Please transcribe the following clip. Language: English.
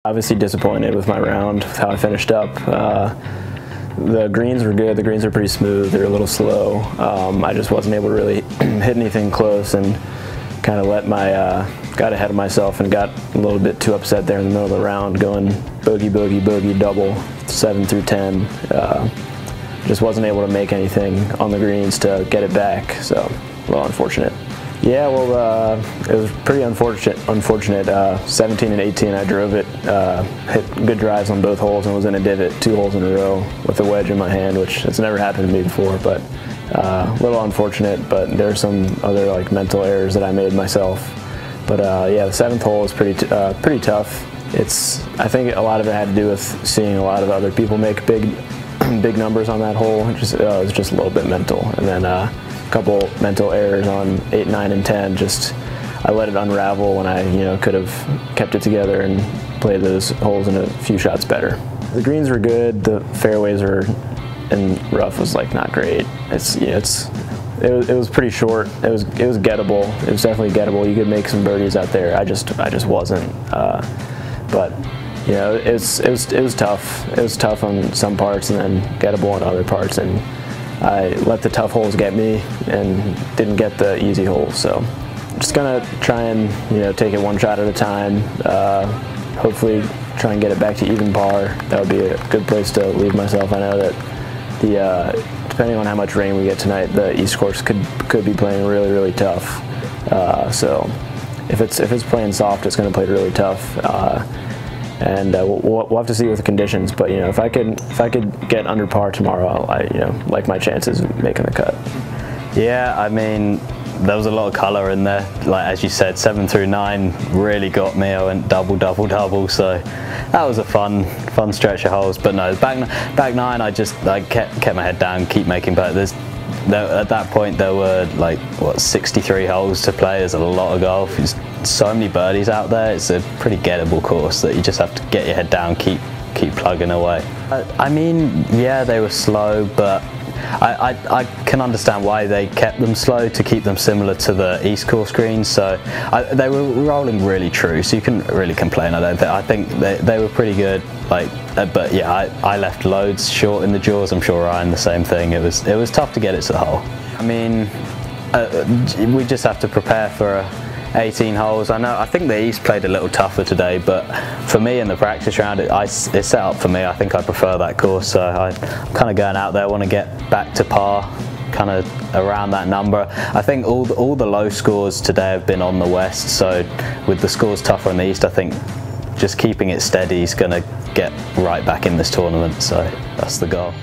Obviously disappointed with my round, with how I finished up. The greens were good, the greens were pretty smooth, they were a little slow. I just wasn't able to really hit anything close and kind of got ahead of myself and got a little bit too upset there in the middle of the round, going bogey, bogey, bogey, double, 7 through 10. Just wasn't able to make anything on the greens to get it back, so a little unfortunate. Yeah, well, it was pretty unfortunate. 17 and 18, I drove it, hit good drives on both holes and was in a divot 2 holes in a row with a wedge in my hand, which has never happened to me before, but a little unfortunate, but there's some other like mental errors that I made myself. But yeah, the 7th hole is pretty tough. I think a lot of it had to do with seeing a lot of other people make big numbers on that hole. It was just a little bit mental, and then couple mental errors on 8, 9, and 10. I let it unravel when I could have kept it together and played those holes in a few shots better. The greens were good. The fairways and rough was like not great. It was pretty short. It was gettable. It was definitely gettable. You could make some birdies out there. I just wasn't. But it was tough. It was tough on some parts and then gettable on other parts. And I let the tough holes get me and didn't get the easy holes. So I'm just gonna try and take it one shot at a time. Hopefully try and get it back to even par. That would be a good place to leave myself. I know that depending on how much rain we get tonight, the East course could be playing really tough. So if it's playing soft, it's going to play really tough. And we'll have to see with the conditions, but if I could get under par tomorrow, I like my chances of making the cut. Yeah, I mean, there was a lot of colour in there. Like as you said, 7 through 9 really got me. I went double, double, double. So that was a fun stretch of holes. But no, back 9, I kept my head down, keep making putts. At that point there were like 63 holes to play. There's a lot of golf. There's so many birdies out there. It's a pretty gettable course that you just have to get your head down, keep plugging away. I mean, yeah, they were slow, but I can understand why they kept them slow, to keep them similar to the East course greens. So they were rolling really true, so you couldn't really complain. I think they were pretty good. But yeah, I left loads short in the jaws. I'm sure Ryan the same thing. It was tough to get it to the hole. I mean, we just have to prepare for 18 holes. I think the East played a little tougher today, but for me in the practice round, it's set up for me. I think I prefer that course, so I'm kind of going out there, want to get back to par, kind of around that number. I think all the low scores today have been on the West, so with the scores tougher in the East, I think just keeping it steady is going to get right back in this tournament, so that's the goal.